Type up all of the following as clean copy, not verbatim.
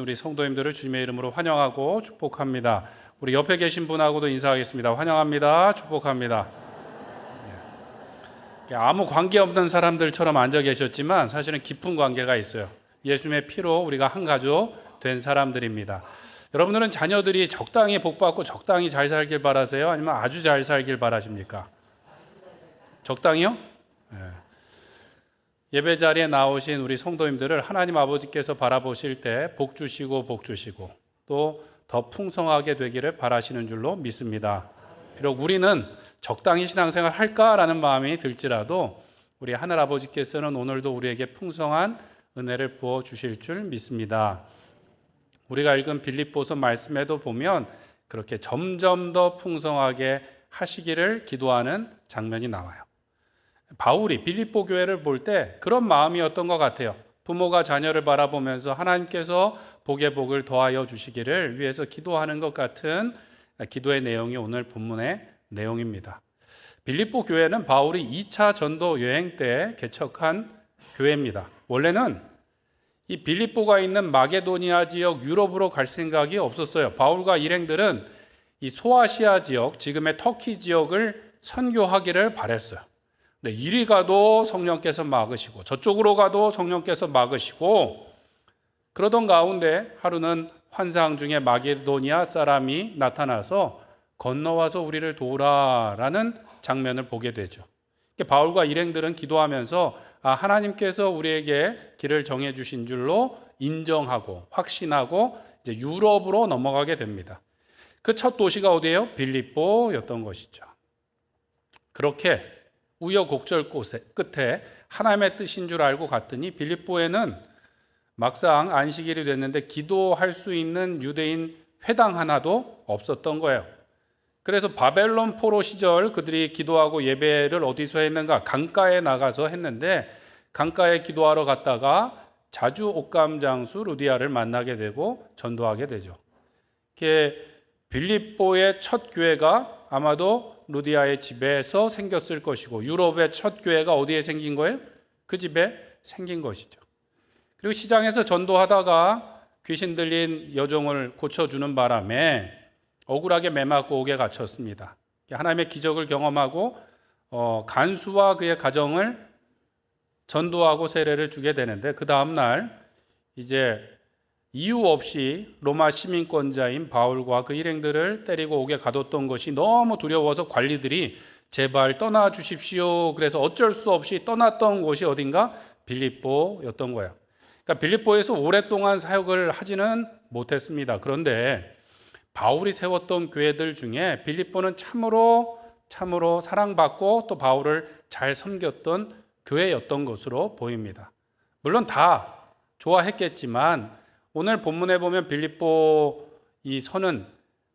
우리 성도님들을 주님의 이름으로 환영하고 축복합니다. 우리 옆에 계신 분하고도 인사하겠습니다. 환영합니다. 축복합니다. 아무 관계 없는 사람들처럼 앉아 계셨지만 사실은 깊은 관계가 있어요. 예수님의 피로 우리가 한 가족 된 사람들입니다. 여러분들은 자녀들이 적당히 복받고 적당히 잘 살길 바라세요? 아니면 아주 잘 살길 바라십니까? 적당히요? 네. 예배 자리에 나오신 우리 성도님들을 하나님 아버지께서 바라보실 때 복 주시고 또 더 풍성하게 되기를 바라시는 줄로 믿습니다. 비록 우리는 적당히 신앙생활 할까라는 마음이 들지라도 우리 하늘 아버지께서는 오늘도 우리에게 풍성한 은혜를 부어 주실 줄 믿습니다. 우리가 읽은 빌립보서 말씀에도 보면 그렇게 점점 더 풍성하게 하시기를 기도하는 장면이 나와요. 바울이 빌립보 교회를 볼 때 그런 마음이었던 것 같아요. 부모가 자녀를 바라보면서 하나님께서 복의 복을 더하여 주시기를 위해서 기도하는 것 같은 기도의 내용이 오늘 본문의 내용입니다. 빌립보 교회는 바울이 2차 전도 여행 때 개척한 교회입니다. 원래는 이 빌립보가 있는 마게도니아 지역 유럽으로 갈 생각이 없었어요. 바울과 일행들은 이 소아시아 지역, 지금의 터키 지역을 선교하기를 바랬어요. 근데 이리 가도 성령께서 막으시고 저쪽으로 가도 성령께서 막으시고 그러던 가운데 하루는 환상 중에 마게도니아 사람이 나타나서 건너와서 우리를 도우라라는 장면을 보게 되죠. 바울과 일행들은 기도하면서 하나님께서 우리에게 길을 정해 주신 줄로 인정하고 확신하고 이제 유럽으로 넘어가게 됩니다. 그 첫 도시가 어디예요? 빌립보였던 것이죠. 그렇게 우여곡절 끝에 하나님의 뜻인 줄 알고 갔더니 빌립보에는 막상 안식일이 됐는데 기도할 수 있는 유대인 회당 하나도 없었던 거예요. 그래서 바벨론 포로 시절 그들이 기도하고 예배를 어디서 했는가? 강가에 나가서 했는데 강가에 기도하러 갔다가 자주 옥감 장수 루디아를 만나게 되고 전도하게 되죠. 빌립보의 첫 교회가 아마도 루디아의 집에서 생겼을 것이고 유럽의 첫 교회가 어디에 생긴 거예요? 그 집에 생긴 것이죠. 그리고 시장에서 전도하다가 귀신 들린 여종을 고쳐주는 바람에 억울하게 매맞고 옥에 갇혔습니다. 하나님의 기적을 경험하고 간수와 그의 가정을 전도하고 세례를 주게 되는데 그 다음 날 이제 이유 없이 로마 시민권자인 바울과 그 일행들을 때리고 옥에 가뒀던 것이 너무 두려워서 관리들이 제발 떠나 주십시오. 그래서 어쩔 수 없이 떠났던 곳이 어딘가? 빌립보였던 거예요. 그러니까 빌립보에서 오랫동안 사역을 하지는 못했습니다. 그런데 바울이 세웠던 교회들 중에 빌립보는 참으로 사랑받고 또 바울을 잘 섬겼던 교회였던 것으로 보입니다. 물론 다 좋아했겠지만 오늘 본문에 보면 빌립보 이 서는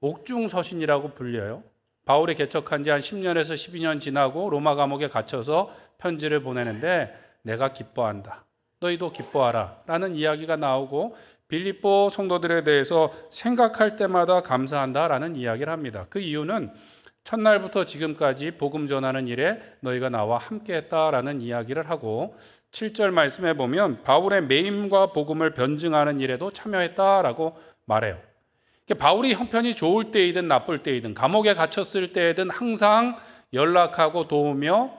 옥중서신이라고 불려요. 바울이 개척한 지 한 10년에서 12년 지나고 로마 감옥에 갇혀서 편지를 보내는데 내가 기뻐한다. 너희도 기뻐하라 라는 이야기가 나오고 빌립보 성도들에 대해서 생각할 때마다 감사한다라는 이야기를 합니다. 그 이유는 첫날부터 지금까지 복음 전하는 일에 너희가 나와 함께했다라는 이야기를 하고 7절 말씀에 보면 바울의 매임과 복음을 변증하는 일에도 참여했다라고 말해요. 바울이 형편이 좋을 때이든 나쁠 때이든 감옥에 갇혔을 때이든 항상 연락하고 도우며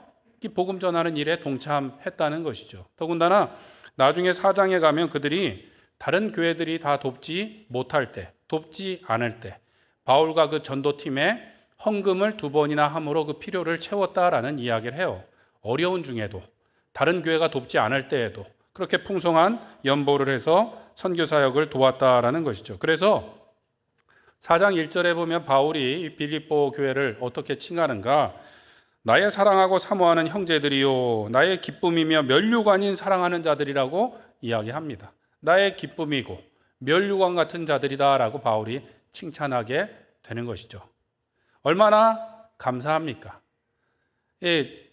복음 전하는 일에 동참했다는 것이죠. 더군다나 나중에 4장에 가면 그들이 다른 교회들이 다 돕지 못할 때, 돕지 않을 때 바울과 그 전도팀에 헌금을 2번이나 함으로 그 필요를 채웠다라는 이야기를 해요. 어려운 중에도 다른 교회가 돕지 않을 때에도 그렇게 풍성한 연보를 해서 선교 사역을 도왔다라는 것이죠. 그래서 4장 1절에 보면 바울이 빌립보 교회를 어떻게 칭하는가? 나의 사랑하고 사모하는 형제들이요 나의 기쁨이며 면류관인 사랑하는 자들이라고 이야기합니다. 나의 기쁨이고 면류관 같은 자들이다라고 바울이 칭찬하게 되는 것이죠. 얼마나 감사합니까?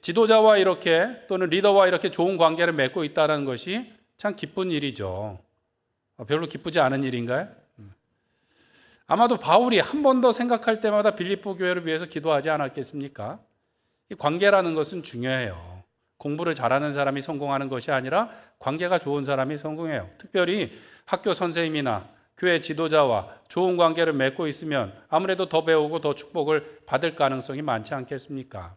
지도자와 이렇게 또는 리더와 이렇게 좋은 관계를 맺고 있다는 것이 참 기쁜 일이죠. 별로 기쁘지 않은 일인가요? 아마도 바울이 한 번 더 생각할 때마다 빌립보 교회를 위해서 기도하지 않았겠습니까? 이 관계라는 것은 중요해요. 공부를 잘하는 사람이 성공하는 것이 아니라 관계가 좋은 사람이 성공해요. 특별히 학교 선생님이나 교회 지도자와 좋은 관계를 맺고 있으면 아무래도 더 배우고 더 축복을 받을 가능성이 많지 않겠습니까?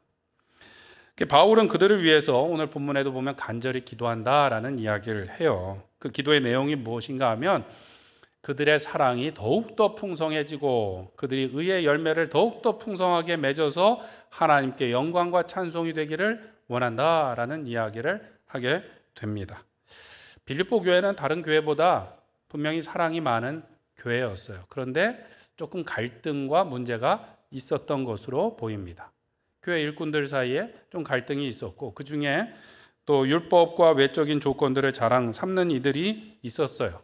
바울은 그들을 위해서 오늘 본문에도 보면 간절히 기도한다라는 이야기를 해요. 그 기도의 내용이 무엇인가 하면 그들의 사랑이 더욱더 풍성해지고 그들이 의의 열매를 더욱더 풍성하게 맺어서 하나님께 영광과 찬송이 되기를 원한다라는 이야기를 하게 됩니다. 빌립보 교회는 다른 교회보다 분명히 사랑이 많은 교회였어요. 그런데 조금 갈등과 문제가 있었던 것으로 보입니다. 교회 일꾼들 사이에 좀 갈등이 있었고 그 중에 또 율법과 외적인 조건들을 자랑 삼는 이들이 있었어요.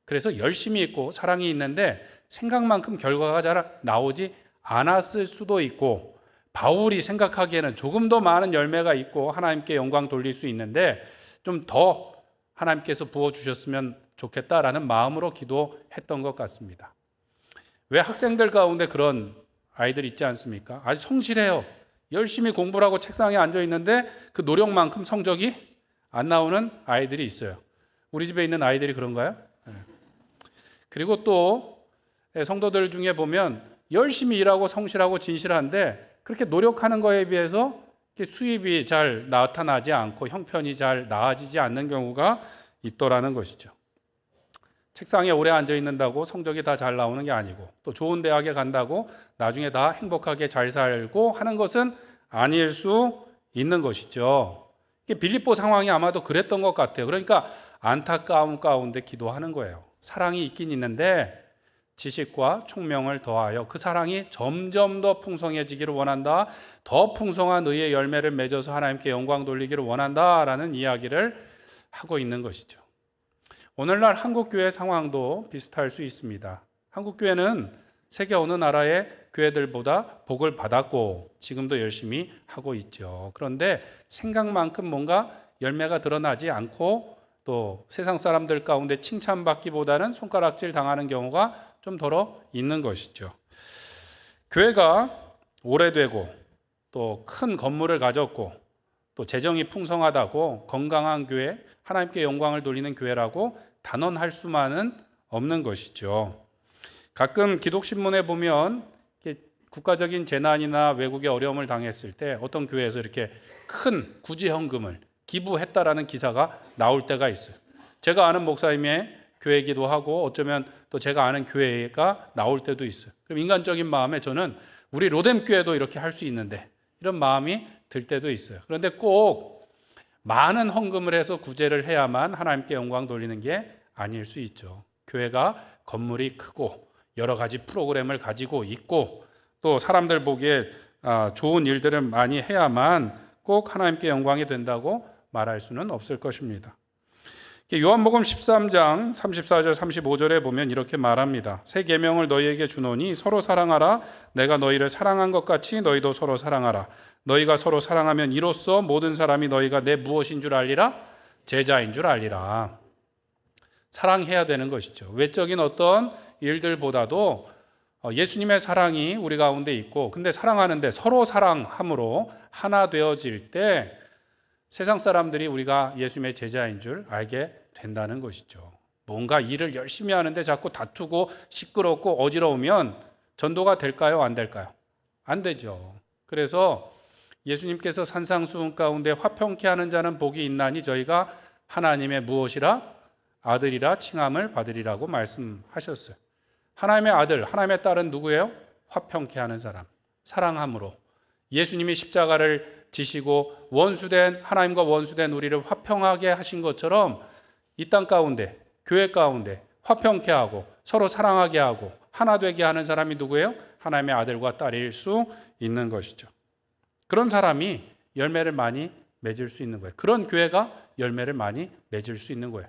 그래서 열심히 있고 사랑이 있는데 생각만큼 결과가 잘 나오지 않았을 수도 있고 바울이 생각하기에는 조금 더 많은 열매가 있고 하나님께 영광 돌릴 수 있는데 좀 더 하나님께서 부어주셨으면 좋겠다라는 마음으로 기도했던 것 같습니다. 왜 학생들 가운데 그런 아이들 있지 않습니까? 아주 성실해요. 열심히 공부를 하고 책상에 앉아 있는데 그 노력만큼 성적이 안 나오는 아이들이 있어요. 우리 집에 있는 아이들이 그런가요? 그리고 또 성도들 중에 보면 열심히 일하고 성실하고 진실한데 그렇게 노력하는 거에 비해서 수입이 잘 나타나지 않고 형편이 잘 나아지지 않는 경우가 있더라는 것이죠. 책상에 오래 앉아 있는다고 성적이 다 잘 나오는 게 아니고 또 좋은 대학에 간다고 나중에 다 행복하게 잘 살고 하는 것은 아닐 수 있는 것이죠. 빌립보 상황이 아마도 그랬던 것 같아요. 그러니까 안타까움 가운데 기도하는 거예요. 사랑이 있긴 있는데 지식과 총명을 더하여 그 사랑이 점점 더 풍성해지기를 원한다. 더 풍성한 의의 열매를 맺어서 하나님께 영광 돌리기를 원한다라는 이야기를 하고 있는 것이죠. 오늘날 한국교회 상황도 비슷할 수 있습니다. 한국교회는 세계 어느 나라의 교회들보다 복을 받았고 지금도 열심히 하고 있죠. 그런데 생각만큼 뭔가 열매가 드러나지 않고 또 세상 사람들 가운데 칭찬받기보다는 손가락질 당하는 경우가 좀 덜어 있는 것이죠. 교회가 오래되고 또 큰 건물을 가졌고 또 재정이 풍성하다고 건강한 교회, 하나님께 영광을 돌리는 교회라고 단언할 수만은 없는 것이죠. 가끔 기독신문에 보면 국가적인 재난이나 외국의 어려움을 당했을 때 어떤 교회에서 이렇게 큰 구제헌금을 기부했다라는 기사가 나올 때가 있어요. 제가 아는 목사님의 교회이기도 하고 어쩌면 또 제가 아는 교회가 나올 때도 있어요. 그럼 인간적인 마음에 저는 우리 로뎀 교회도 이렇게 할 수 있는데 이런 마음이 들 때도 있어요. 그런데 꼭 많은 헌금을 해서 구제를 해야만 하나님께 영광 돌리는 게 아닐 수 있죠. 교회가 건물이 크고 여러 가지 프로그램을 가지고 있고 또 사람들 보기에 좋은 일들을 많이 해야만 꼭 하나님께 영광이 된다고 말할 수는 없을 것입니다. 요한복음 13장 34절 35절에 보면 이렇게 말합니다. 새 계명을 너희에게 주노니 서로 사랑하라. 내가 너희를 사랑한 것 같이 너희도 서로 사랑하라. 너희가 서로 사랑하면 이로써 모든 사람이 너희가 내 무엇인 줄 알리라? 제자인 줄 알리라. 사랑해야 되는 것이죠. 외적인 어떤 일들보다도 예수님의 사랑이 우리 가운데 있고 근데 사랑하는데 서로 사랑함으로 하나 되어질 때 세상 사람들이 우리가 예수님의 제자인 줄 알게 된다는 것이죠. 뭔가 일을 열심히 하는데 자꾸 다투고 시끄럽고 어지러우면 전도가 될까요? 안 될까요? 안 되죠. 그래서 예수님께서 산상수훈 가운데 화평케 하는 자는 복이 있나니 저희가 하나님의 무엇이라? 아들이라 칭함을 받으리라고 말씀하셨어요. 하나님의 아들, 하나님의 딸은 누구예요? 화평케 하는 사람, 사랑함으로. 예수님이 십자가를 지시고 하나님과 원수된 우리를 화평하게 하신 것처럼 이 땅 가운데, 교회 가운데 화평케 하고 서로 사랑하게 하고 하나 되게 하는 사람이 누구예요? 하나님의 아들과 딸일 수 있는 것이죠. 그런 사람이 열매를 많이 맺을 수 있는 거예요. 그런 교회가 열매를 많이 맺을 수 있는 거예요.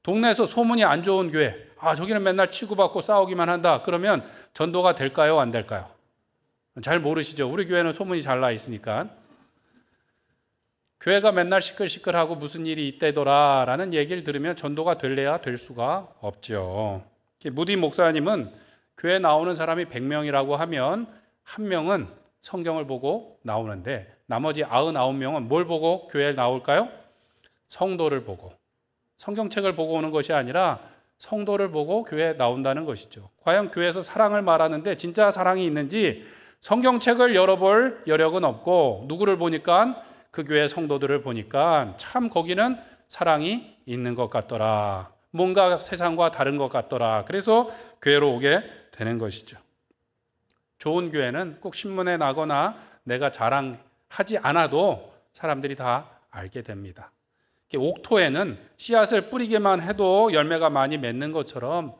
동네에서 소문이 안 좋은 교회, 저기는 맨날 치고받고 싸우기만 한다. 그러면 전도가 될까요? 안 될까요? 잘 모르시죠? 우리 교회는 소문이 잘 나 있으니까. 교회가 맨날 시끌시끌하고 무슨 일이 있대더라라는 얘기를 들으면 전도가 될래야 될 수가 없죠. 무디 목사님은 교회 나오는 사람이 100명이라고 하면 한 명은 성경을 보고 나오는데 나머지 99명은 뭘 보고 교회에 나올까요? 성도를 보고. 성경책을 보고 오는 것이 아니라 성도를 보고 교회에 나온다는 것이죠. 과연 교회에서 사랑을 말하는데 진짜 사랑이 있는지 성경책을 열어볼 여력은 없고 누구를 보니까 그 교회 성도들을 보니까 참 거기는 사랑이 있는 것 같더라. 뭔가 세상과 다른 것 같더라. 그래서 교회로 오게 되는 것이죠. 좋은 교회는 꼭 신문에 나거나 내가 자랑하지 않아도 사람들이 다 알게 됩니다. 옥토에는 씨앗을 뿌리기만 해도 열매가 많이 맺는 것처럼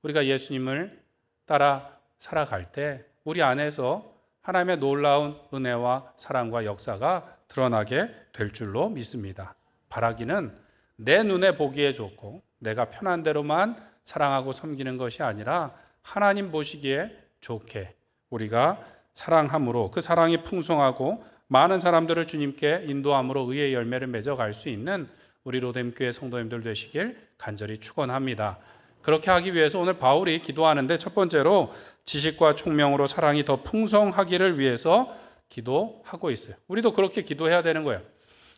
우리가 예수님을 따라 살아갈 때 우리 안에서 하나님의 놀라운 은혜와 사랑과 역사가 드러나게 될 줄로 믿습니다. 바라기는 내 눈에 보기에 좋고 내가 편한 대로만 사랑하고 섬기는 것이 아니라 하나님 보시기에 좋게 우리가 사랑함으로 그 사랑이 풍성하고 많은 사람들을 주님께 인도함으로 의의 열매를 맺어갈 수 있는 우리 로뎀교회 성도님들 되시길 간절히 축원합니다. 그렇게 하기 위해서 오늘 바울이 기도하는데 첫 번째로 지식과 총명으로 사랑이 더 풍성하기를 위해서 기도하고 있어요. 우리도 그렇게 기도해야 되는 거예요.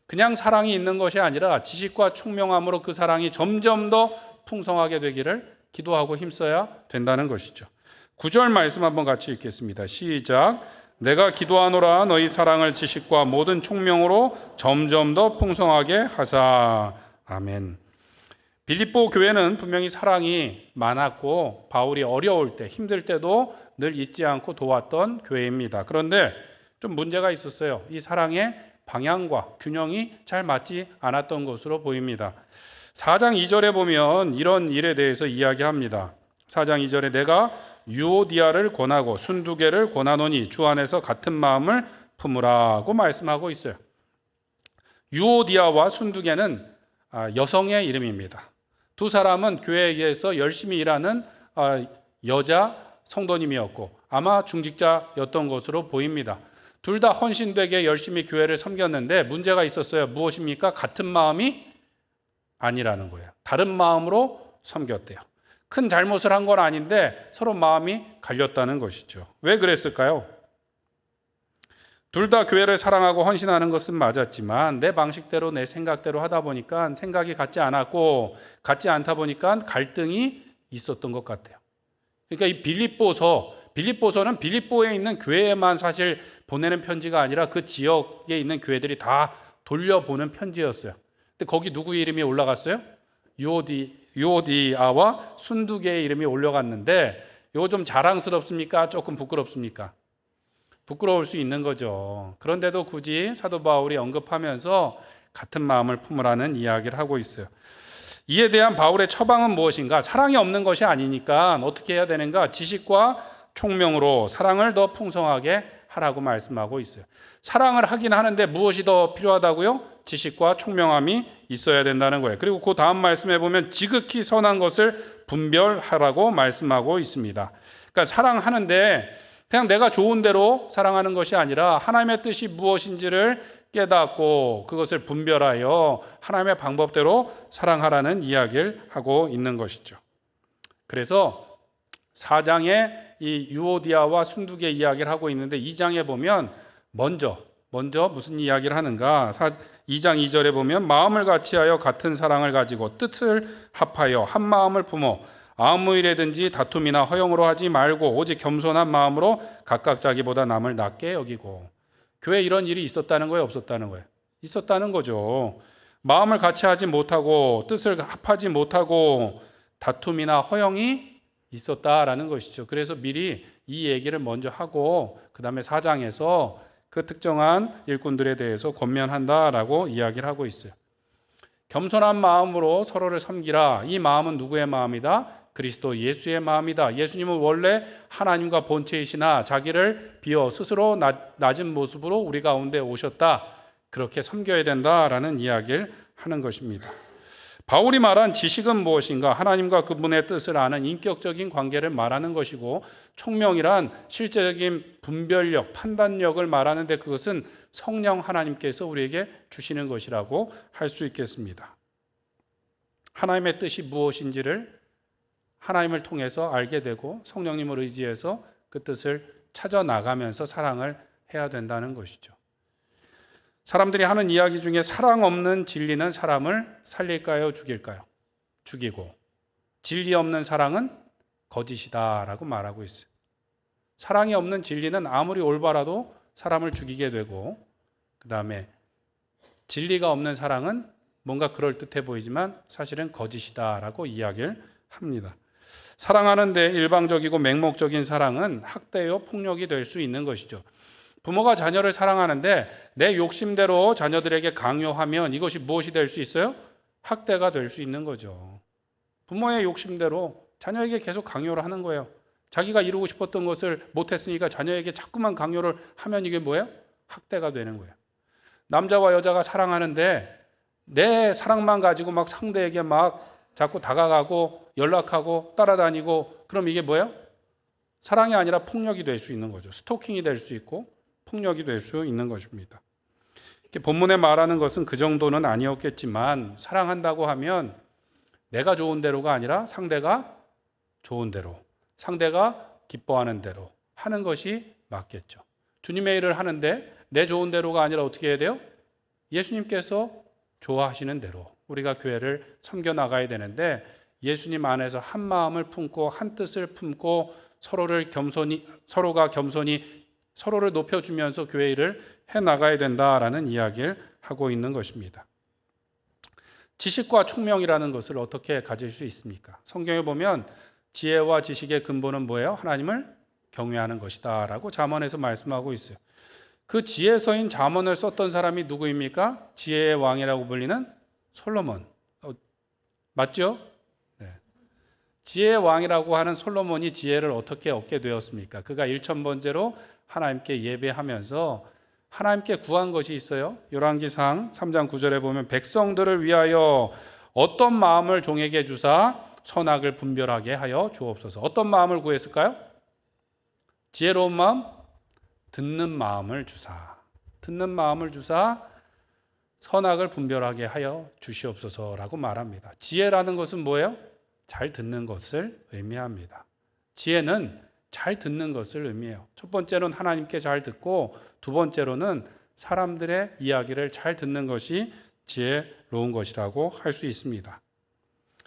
그냥 사랑이 있는 것이 아니라 지식과 총명함으로 그 사랑이 점점 더 풍성하게 되기를 기도하고 힘써야 된다는 것이죠. 9절 말씀 한번 같이 읽겠습니다. 시작. 내가 기도하노라 너희 사랑을 지식과 모든 총명으로 점점 더 풍성하게 하사. 아멘. 빌립보 교회는 분명히 사랑이 많았고 바울이 어려울 때 힘들 때도 늘 잊지 않고 도왔던 교회입니다. 그런데 좀 문제가 있었어요. 이 사랑의 방향과 균형이 잘 맞지 않았던 것으로 보입니다. 4장 2절에 보면 이런 일에 대해서 이야기합니다. 4장 2절에 내가 유오디아를 권하고 순두개를 권하노니 주 안에서 같은 마음을 품으라고 말씀하고 있어요. 유오디아와 순두개는 여성의 이름입니다. 두 사람은 교회에서 열심히 일하는 여자 성도님이었고 아마 중직자였던 것으로 보입니다. 둘 다 헌신되게 열심히 교회를 섬겼는데 문제가 있었어요. 무엇입니까? 같은 마음이 아니라는 거예요. 다른 마음으로 섬겼대요. 큰 잘못을 한 건 아닌데 서로 마음이 갈렸다는 것이죠. 왜 그랬을까요? 둘 다 교회를 사랑하고 헌신하는 것은 맞았지만 내 방식대로 내 생각대로 하다 보니까 생각이 같지 않았고 같지 않다 보니까 갈등이 있었던 것 같아요. 그러니까 이 빌립보서는 빌립보에 있는 교회에만 사실 보내는 편지가 아니라 그 지역에 있는 교회들이 다 돌려보는 편지였어요. 근데 거기 누구 이름이 올라갔어요? 유오디아와 순두개의 이름이 올라갔는데 이거 좀 자랑스럽습니까? 조금 부끄럽습니까? 부끄러울 수 있는 거죠. 그런데도 굳이 사도 바울이 언급하면서 같은 마음을 품으라는 이야기를 하고 있어요. 이에 대한 바울의 처방은 무엇인가? 사랑이 없는 것이 아니니까 어떻게 해야 되는가? 지식과 총명으로 사랑을 더 풍성하게 하라고 말씀하고 있어요. 사랑을 하긴 하는데 무엇이 더 필요하다고요? 지식과 총명함이 있어야 된다는 거예요. 그리고 그 다음 말씀에 보면 지극히 선한 것을 분별하라고 말씀하고 있습니다. 그러니까 사랑하는데 그냥 내가 좋은 대로 사랑하는 것이 아니라 하나님의 뜻이 무엇인지를 깨닫고 그것을 분별하여 하나님의 방법대로 사랑하라는 이야기를 하고 있는 것이죠. 그래서 4장에 이 유오디아와 순두개 이야기를 하고 있는데 2장에 보면 먼저 무슨 이야기를 하는가? 2장 2절에 보면 마음을 같이하여 같은 사랑을 가지고 뜻을 합하여 한 마음을 품어 아무 일에든지 다툼이나 허용으로 하지 말고 오직 겸손한 마음으로 각각 자기보다 남을 낮게 여기고. 교회에 이런 일이 있었다는 거예요? 없었다는 거예요? 있었다는 거죠. 마음을 같이 하지 못하고 뜻을 합하지 못하고 다툼이나 허용이 있었다라는 것이죠. 그래서 미리 이 얘기를 먼저 하고 그 다음에 4장에서 그 특정한 일꾼들에 대해서 권면한다라고 이야기를 하고 있어요. 겸손한 마음으로 서로를 섬기라. 이 마음은 누구의 마음이다? 그리스도 예수의 마음이다. 예수님은 원래 하나님과 본체이시나 자기를 비워 스스로 낮은 모습으로 우리 가운데 오셨다. 그렇게 섬겨야 된다라는 이야기를 하는 것입니다. 바울이 말한 지식은 무엇인가? 하나님과 그분의 뜻을 아는 인격적인 관계를 말하는 것이고 총명이란 실제적인 분별력, 판단력을 말하는데 그것은 성령 하나님께서 우리에게 주시는 것이라고 할 수 있겠습니다. 하나님의 뜻이 무엇인지를 하나님을 통해서 알게 되고 성령님을 의지해서 그 뜻을 찾아 나가면서 사랑을 해야 된다는 것이죠. 사람들이 하는 이야기 중에 사랑 없는 진리는 사람을 살릴까요? 죽일까요? 죽이고 진리 없는 사랑은 거짓이다라고 말하고 있어요. 사랑이 없는 진리는 아무리 올바라도 사람을 죽이게 되고, 그 다음에 진리가 없는 사랑은 뭔가 그럴듯해 보이지만 사실은 거짓이다라고 이야기를 합니다. 사랑하는데 일방적이고 맹목적인 사랑은 학대요 폭력이 될 수 있는 것이죠. 부모가 자녀를 사랑하는데 내 욕심대로 자녀들에게 강요하면 이것이 무엇이 될 수 있어요? 학대가 될 수 있는 거죠. 부모의 욕심대로 자녀에게 계속 강요를 하는 거예요. 자기가 이루고 싶었던 것을 못했으니까 자녀에게 자꾸만 강요를 하면 이게 뭐예요? 학대가 되는 거예요. 남자와 여자가 사랑하는데 내 사랑만 가지고 막 상대에게 막 자꾸 다가가고 연락하고 따라다니고, 그럼 이게 뭐예요? 사랑이 아니라 폭력이 될 수 있는 거죠. 스토킹이 될 수 있고 폭력이 될 수 있는 것입니다. 본문에 말하는 것은 그 정도는 아니었겠지만, 사랑한다고 하면 내가 좋은 대로가 아니라 상대가 좋은 대로, 상대가 기뻐하는 대로 하는 것이 맞겠죠. 주님의 일을 하는데 내 좋은 대로가 아니라 어떻게 해야 돼요? 예수님께서 좋아하시는 대로 우리가 교회를 섬겨나가야 되는데, 예수님 안에서 한 마음을 품고 한 뜻을 품고 서로가 겸손히 서로를 높여주면서 교회 일을 해나가야 된다라는 이야기를 하고 있는 것입니다. 지식과 총명이라는 것을 어떻게 가질 수 있습니까? 성경에 보면 지혜와 지식의 근본은 뭐예요? 하나님을 경외하는 것이다 라고 잠언에서 말씀하고 있어요. 그 지혜서인 잠언을 썼던 사람이 누구입니까? 지혜의 왕이라고 불리는 솔로몬. 맞죠? 네. 지혜의 왕이라고 하는 솔로몬이 지혜를 어떻게 얻게 되었습니까? 그가 일천번제로 하나님께 예배하면서 하나님께 구한 것이 있어요. 열왕기상 3장 9절에 보면 백성들을 위하여 어떤 마음을 종에게 주사 선악을 분별하게 하여 주옵소서. 어떤 마음을 구했을까요? 지혜로운 마음, 듣는 마음을 주사. 듣는 마음을 주사 선악을 분별하게 하여 주시옵소서라고 말합니다. 지혜라는 것은 뭐예요? 잘 듣는 것을 의미합니다. 지혜는 잘 듣는 것을 의미해요. 첫 번째로는 하나님께 잘 듣고, 두 번째로는 사람들의 이야기를 잘 듣는 것이 지혜로운 것이라고 할 수 있습니다.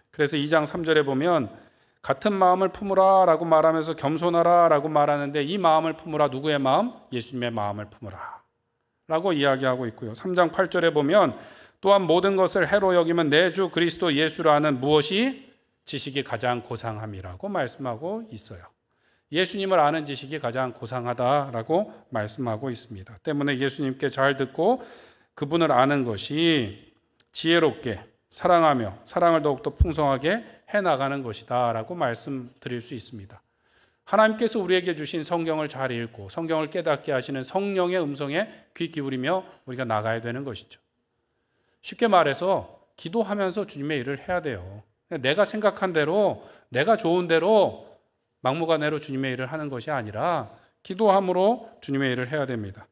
그래서 2장 3절에 보면 같은 마음을 품으라 라고 말하면서 겸손하라 라고 말하는데, 이 마음을 품으라, 누구의 마음? 예수님의 마음을 품으라 라고 이야기하고 있고요. 3장 8절에 보면 또한 모든 것을 해로 여기면 내 주 그리스도 예수라는 무엇이? 지식이 가장 고상함이라고 말씀하고 있어요. 예수님을 아는 지식이 가장 고상하다라고 말씀하고 있습니다. 때문에 예수님께 잘 듣고 그분을 아는 것이 지혜롭게 사랑하며 사랑을 더욱더 풍성하게 해나가는 것이다 라고 말씀드릴 수 있습니다. 하나님께서 우리에게 주신 성경을 잘 읽고 성경을 깨닫게 하시는 성령의 음성에 귀 기울이며 우리가 나가야 되는 것이죠. 쉽게 말해서 기도하면서 주님의 일을 해야 돼요. 내가 생각한 대로, 내가 좋은 대로 막무가내로 주님의 일을 하는 것이 아니라 기도함으로 주님의 일을 해야 됩니다.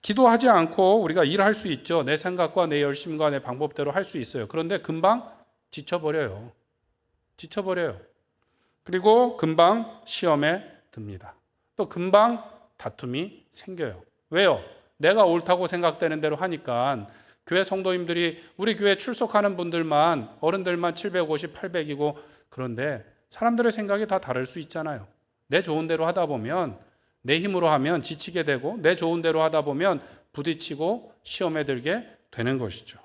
기도하지 않고 우리가 일할 수 있죠. 내 생각과 내 열심과 내 방법대로 할 수 있어요. 그런데 금방 지쳐버려요. 그리고 금방 시험에 듭니다. 또 금방 다툼이 생겨요. 왜요? 내가 옳다고 생각되는 대로 하니까. 교회 성도님들이, 우리 교회 출석하는 분들만, 어른들만 750, 800이고, 그런데 사람들의 생각이 다 다를 수 있잖아요. 내 좋은 대로 하다 보면, 내 힘으로 하면 지치게 되고, 내 좋은 대로 하다 보면 부딪히고 시험에 들게 되는 것이죠.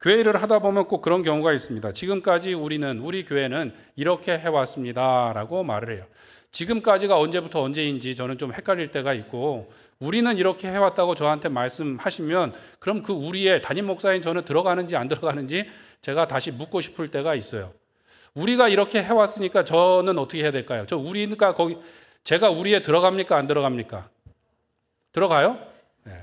교회 일을 하다 보면 꼭 그런 경우가 있습니다. 지금까지 우리 교회는 이렇게 해왔습니다 라고 말을 해요. 지금까지가 언제부터 언제인지 저는 좀 헷갈릴 때가 있고, 우리는 이렇게 해왔다고 저한테 말씀하시면 그럼 그 우리의 담임 목사인 저는 들어가는지 안 들어가는지 제가 다시 묻고 싶을 때가 있어요. 우리가 이렇게 해왔으니까 저는 어떻게 해야 될까요? 우리니까 제가 우리에 들어갑니까? 안 들어갑니까? 들어가요? 네.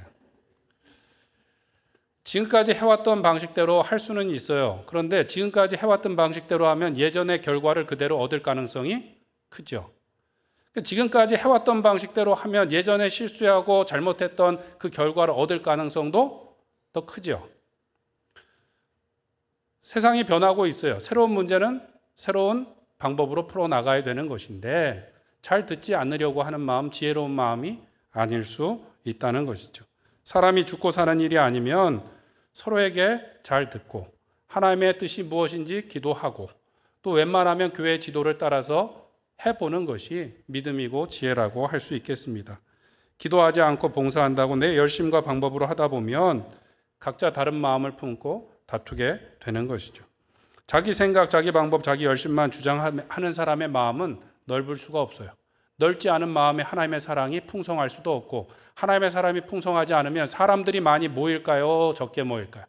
지금까지 해왔던 방식대로 할 수는 있어요. 그런데 지금까지 해왔던 방식대로 하면 예전의 결과를 그대로 얻을 가능성이 크죠. 지금까지 해왔던 방식대로 하면 예전에 실수하고 잘못했던 그 결과를 얻을 가능성도 더 크죠. 세상이 변하고 있어요. 새로운 문제는 새로운 방법으로 풀어나가야 되는 것인데, 잘 듣지 않으려고 하는 마음, 지혜로운 마음이 아닐 수 있다는 것이죠. 사람이 죽고 사는 일이 아니면 서로에게 잘 듣고 하나님의 뜻이 무엇인지 기도하고, 또 웬만하면 교회 지도를 따라서 해보는 것이 믿음이고 지혜라고 할 수 있겠습니다. 기도하지 않고 봉사한다고 내 열심과 방법으로 하다 보면 각자 다른 마음을 품고 다투게 되는 것이죠. 자기 생각, 자기 방법, 자기 열심만 주장하는 사람의 마음은 넓을 수가 없어요. 넓지 않은 마음에 하나님의 사랑이 풍성할 수도 없고, 하나님의 사랑이 풍성하지 않으면 사람들이 많이 모일까요? 적게 모일까요?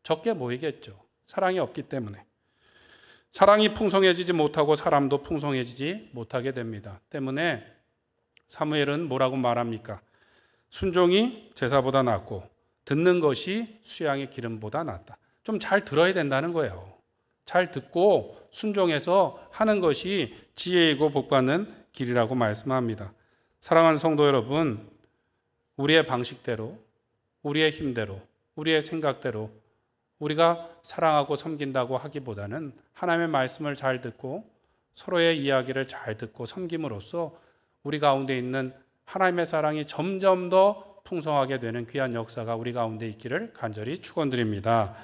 적게 모이겠죠. 사랑이 없기 때문에. 사랑이 풍성해지지 못하고 사람도 풍성해지지 못하게 됩니다. 때문에 사무엘은 뭐라고 말합니까? 순종이 제사보다 낫고 듣는 것이 수양의 기름보다 낫다. 좀 잘 들어야 된다는 거예요. 잘 듣고 순종해서 하는 것이 지혜이고 복받는 길이라고 말씀합니다. 사랑하는 성도 여러분, 우리의 방식대로, 우리의 힘대로, 우리의 생각대로 우리가 사랑하고 섬긴다고 하기보다는 하나님의 말씀을 잘 듣고 서로의 이야기를 잘 듣고 섬김으로써 우리 가운데 있는 하나님의 사랑이 점점 더 풍성하게 되는 귀한 역사가 우리 가운데 있기를 간절히 축원드립니다.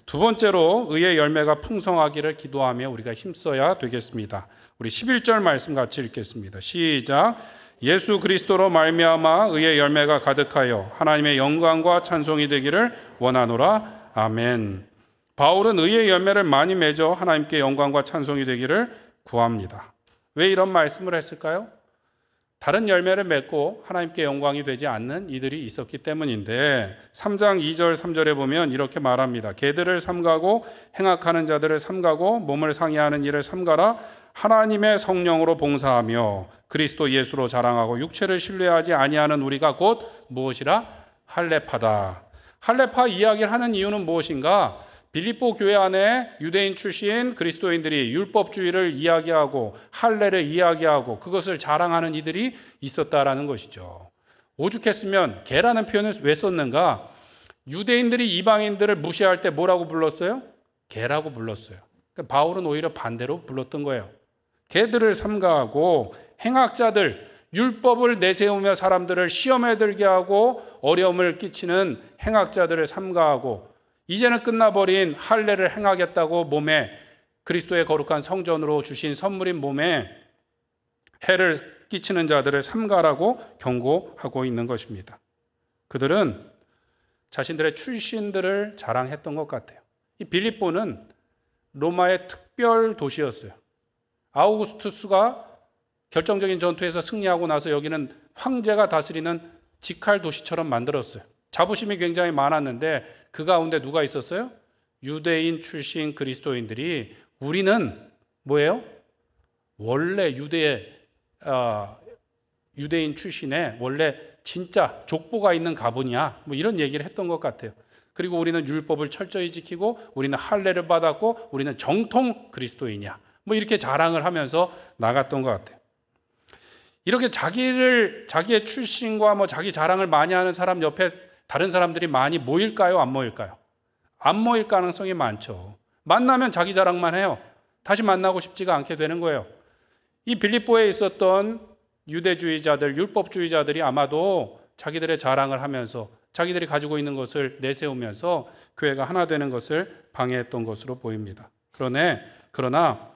두 번째로 의의 열매가 풍성하기를 기도하며 우리가 힘써야 되겠습니다. 우리 11절 말씀 같이 읽겠습니다. 시작. 예수 그리스도로 말미암아 의의 열매가 가득하여 하나님의 영광과 찬송이 되기를 원하노라. 아멘. 바울은 의의 열매를 많이 맺어 하나님께 영광과 찬송이 되기를 구합니다. 왜 이런 말씀을 했을까요? 다른 열매를 맺고 하나님께 영광이 되지 않는 이들이 있었기 때문인데 3장 2절 3절에 보면 이렇게 말합니다. 개들을 삼가고 행악하는 자들을 삼가고 몸을 상해하는 일을 삼가라. 하나님의 성령으로 봉사하며 그리스도 예수로 자랑하고 육체를 신뢰하지 아니하는 우리가 곧 무엇이라? 할례파다. 할례파 이야기를 하는 이유는 무엇인가? 빌립보 교회 안에 유대인 출신 그리스도인들이 율법주의를 이야기하고 할례를 이야기하고 그것을 자랑하는 이들이 있었다라는 것이죠. 오죽했으면 개라는 표현을 왜 썼는가? 유대인들이 이방인들을 무시할 때 뭐라고 불렀어요? 개라고 불렀어요. 그러니까 바울은 오히려 반대로 불렀던 거예요. 개들을 삼가하고 행악자들, 율법을 내세우며 사람들을 시험에 들게 하고 어려움을 끼치는 행악자들을 삼가하고 이제는 끝나버린 할례를 행하겠다고 몸에 그리스도의 거룩한 성전으로 주신 선물인 몸에 해를 끼치는 자들을 삼가라고 경고하고 있는 것입니다. 그들은 자신들의 출신들을 자랑했던 것 같아요. 이 빌립보는 로마의 특별 도시였어요. 아우구스투스가 결정적인 전투에서 승리하고 나서 여기는 황제가 다스리는 직할 도시처럼 만들었어요. 자부심이 굉장히 많았는데 그 가운데 누가 있었어요? 유대인 출신 그리스도인들이 우리는 뭐예요? 원래 유대인 출신의 원래 진짜 족보가 있는 가문이야. 뭐 이런 얘기를 했던 것 같아요. 그리고 우리는 율법을 철저히 지키고 우리는 할례를 받았고 우리는 정통 그리스도인이야. 뭐 이렇게 자랑을 하면서 나갔던 것 같아요. 이렇게 자기의 출신과 뭐 자기 자랑을 많이 하는 사람 옆에 다른 사람들이 많이 모일까요? 안 모일까요? 안 모일 가능성이 많죠. 만나면 자기 자랑만 해요. 다시 만나고 싶지가 않게 되는 거예요. 이 빌립보에 있었던 유대주의자들, 율법주의자들이 아마도 자기들의 자랑을 하면서 자기들이 가지고 있는 것을 내세우면서 교회가 하나 되는 것을 방해했던 것으로 보입니다. 그러나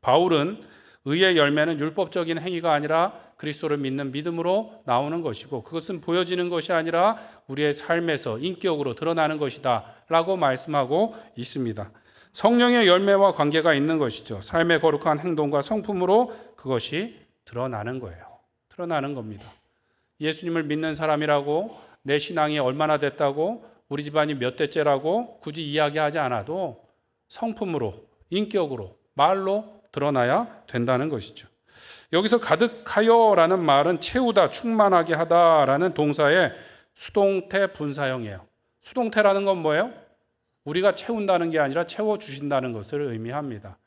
바울은 의의 열매는 율법적인 행위가 아니라 그리스도를 믿는 믿음으로 나오는 것이고 그것은 보여지는 것이 아니라 우리의 삶에서 인격으로 드러나는 것이다 라고 말씀하고 있습니다. 성령의 열매와 관계가 있는 것이죠. 삶의 거룩한 행동과 성품으로 그것이 드러나는 거예요. 드러나는 겁니다. 예수님을 믿는 사람이라고 내 신앙이 얼마나 됐다고 우리 집안이 몇 대째라고 굳이 이야기하지 않아도 성품으로, 인격으로, 말로 드러나야 된다는 것이죠. 여기서 가득하여라는 말은 채우다, 충만하게 하다라는 동사의 수동태 분사형이에요. 수동태라는 건 뭐예요? 우리가 채운다는 게 아니라 채워주신다는 것을 의미합니다.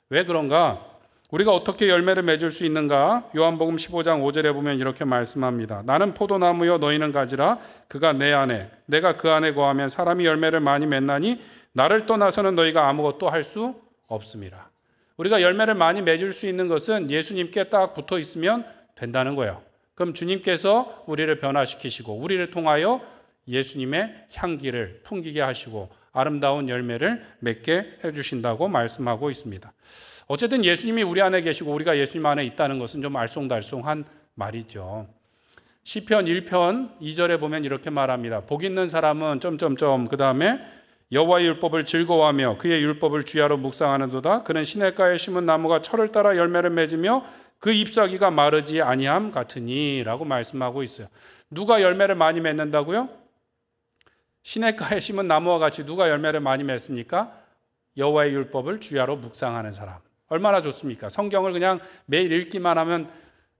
왜 그런가? 우리가 어떻게 열매를 맺을 수 있는가? 요한복음 15장 5절에 보면 이렇게 말씀합니다. 나는 포도나무여 너희는 가지라. 그가 내 안에 내가 그 안에 거하면 사람이 열매를 많이 맺나니 나를 떠나서는 너희가 아무것도 할 수 없음이라. 우리가 열매를 많이 맺을 수 있는 것은 예수님께 딱 붙어 있으면 된다는 거예요. 그럼 주님께서 우리를 변화시키시고 우리를 통하여 예수님의 향기를 풍기게 하시고 아름다운 열매를 맺게 해주신다고 말씀하고 있습니다. 어쨌든 예수님이 우리 안에 계시고 우리가 예수님 안에 있다는 것은 좀 알쏭달쏭한 말이죠. 시편 1편 2절에 보면 이렇게 말합니다. 복 있는 사람은 그 다음에 여호와의 율법을 즐거워하며 그의 율법을 주야로 묵상하는도다. 그는 시냇가에 심은 나무가 철을 따라 열매를 맺으며 그 잎사귀가 마르지 아니함 같으니 라고 말씀하고 있어요. 누가 열매를 많이 맺는다고요? 시냇가에 심은 나무와 같이 누가 열매를 많이 맺습니까? 여호와의 율법을 주야로 묵상하는 사람. 얼마나 좋습니까? 성경을 그냥 매일 읽기만 하면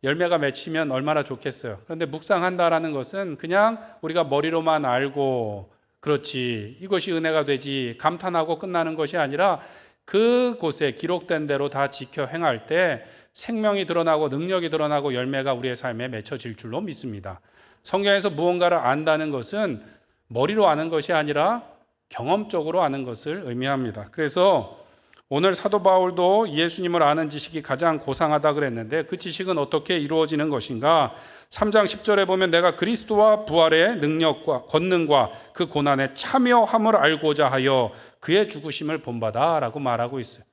열매가 맺히면 얼마나 좋겠어요. 그런데 묵상한다라는 것은 그냥 우리가 머리로만 알고 그렇지 이것이 은혜가 되지 감탄하고 끝나는 것이 아니라 그곳에 기록된 대로 다 지켜 행할 때 생명이 드러나고 능력이 드러나고 열매가 우리의 삶에 맺혀질 줄로 믿습니다. 성경에서 무언가를 안다는 것은 머리로 아는 것이 아니라 경험적으로 아는 것을 의미합니다. 그래서 오늘 사도 바울도 예수님을 아는 지식이 가장 고상하다 그랬는데 그 지식은 어떻게 이루어지는 것인가? 3장 10절에 보면 내가 그리스도와 부활의 능력과 권능과 그 고난에 참여함을 알고자 하여 그의 죽으심을 본받아 라고 말하고 있어요.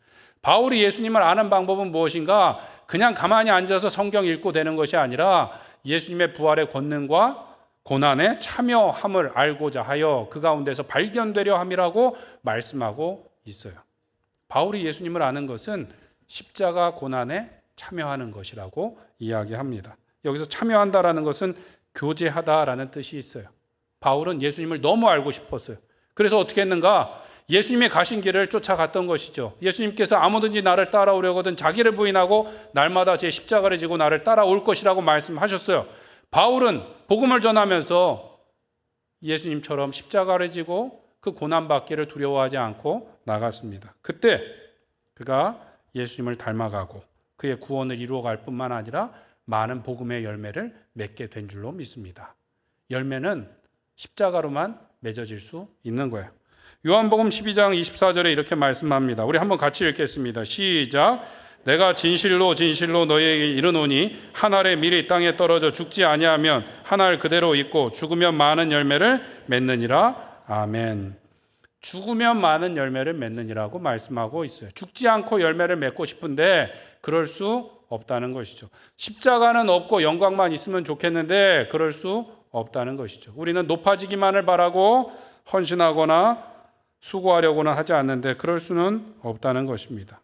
바울이 예수님을 아는 방법은 무엇인가? 그냥 가만히 앉아서 성경 읽고 되는 것이 아니라 예수님의 부활의 권능과 고난에 참여함을 알고자 하여 그 가운데서 발견되려 함이라고 말씀하고 있어요. 바울이 예수님을 아는 것은 십자가 고난에 참여하는 것이라고 이야기합니다. 여기서 참여한다라는 것은 교제하다라는 뜻이 있어요. 바울은 예수님을 너무 알고 싶었어요. 그래서 어떻게 했는가? 예수님의 가신 길을 쫓아갔던 것이죠. 예수님께서 아무든지 나를 따라오려거든 자기를 부인하고 날마다 제 십자가를 지고 나를 따라올 것이라고 말씀하셨어요. 바울은 복음을 전하면서 예수님처럼 십자가를 지고 그 고난받기를 두려워하지 않고 나갔습니다. 그때 그가 예수님을 닮아가고 그의 구원을 이루어갈 뿐만 아니라 많은 복음의 열매를 맺게 된 줄로 믿습니다. 열매는 십자가로만 맺어질 수 있는 거예요. 요한복음 12장 24절에 이렇게 말씀합니다. 우리 한번 같이 읽겠습니다. 시작. 내가 진실로 진실로 너희에게 이르노니 한 알의 밀이 땅에 떨어져 죽지 아니하면 한 알 그대로 있고 죽으면 많은 열매를 맺느니라. 아멘. 죽으면 많은 열매를 맺느니라고 말씀하고 있어요. 죽지 않고 열매를 맺고 싶은데 그럴 수 없다는 것이죠. 십자가는 없고 영광만 있으면 좋겠는데 그럴 수 없다는 것이죠. 우리는 높아지기만을 바라고 헌신하거나 수고하려고는 하지 않는데 그럴 수는 없다는 것입니다.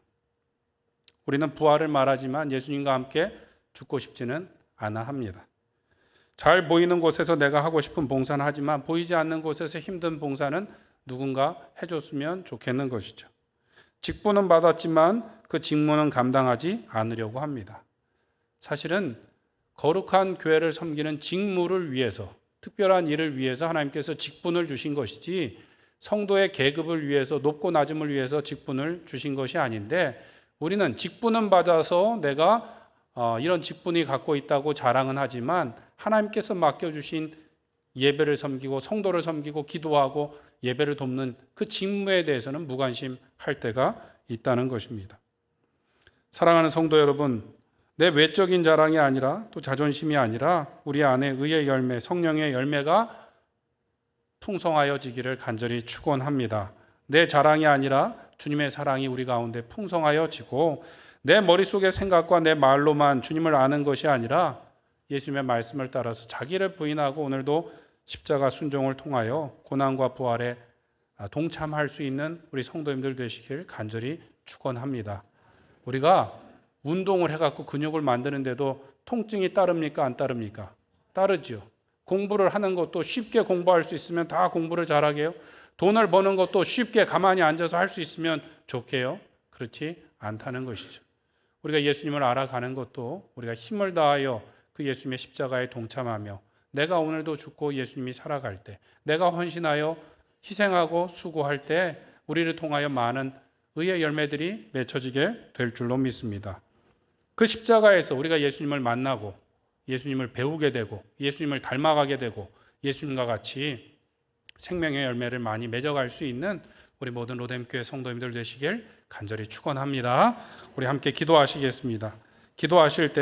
우리는 부활을 말하지만 예수님과 함께 죽고 싶지는 않아 합니다. 잘 보이는 곳에서 내가 하고 싶은 봉사는 하지만 보이지 않는 곳에서 힘든 봉사는 누군가 해줬으면 좋겠는 것이죠. 직분은 받았지만 그 직무는 감당하지 않으려고 합니다. 사실은 거룩한 교회를 섬기는 직무를 위해서, 특별한 일을 위해서 하나님께서 직분을 주신 것이지 성도의 계급을 위해서, 높고 낮음을 위해서 직분을 주신 것이 아닌데 우리는 직분은 받아서 내가 이런 직분이 갖고 있다고 자랑은 하지만 하나님께서 맡겨주신 예배를 섬기고 성도를 섬기고 기도하고 예배를 돕는 그 직무에 대해서는 무관심할 때가 있다는 것입니다. 사랑하는 성도 여러분, 내 외적인 자랑이 아니라 또 자존심이 아니라 우리 안에 의의 열매, 성령의 열매가 풍성하여지기를 간절히 축원합니다. 내 자랑이 아니라 주님의 사랑이 우리 가운데 풍성하여지고 내 머릿속의 생각과 내 말로만 주님을 아는 것이 아니라 예수님의 말씀을 따라서 자기를 부인하고 오늘도 십자가 순종을 통하여 고난과 부활에 동참할 수 있는 우리 성도님들 되시길 간절히 축원합니다. 우리가 운동을 해갖고 근육을 만드는데도 통증이 따릅니까? 안 따릅니까? 따르죠. 공부를 하는 것도 쉽게 공부할 수 있으면 다 공부를 잘하게요. 돈을 버는 것도 쉽게 가만히 앉아서 할 수 있으면 좋게요. 그렇지 않다는 것이죠. 우리가 예수님을 알아가는 것도 우리가 힘을 다하여 그 예수님의 십자가에 동참하며 내가 오늘도 죽고 예수님이 살아갈 때, 내가 헌신하여 희생하고 수고할 때 우리를 통하여 많은 의의 열매들이 맺혀지게 될 줄로 믿습니다. 그 십자가에서 우리가 예수님을 만나고 예수님을 배우게 되고 예수님을 닮아가게 되고 예수님과 같이 생명의 열매를 많이 맺어갈 수 있는 우리 모든 로뎀교회 성도님들 되시길 간절히 축원합니다. 우리 함께 기도하시겠습니다. 기도하실 때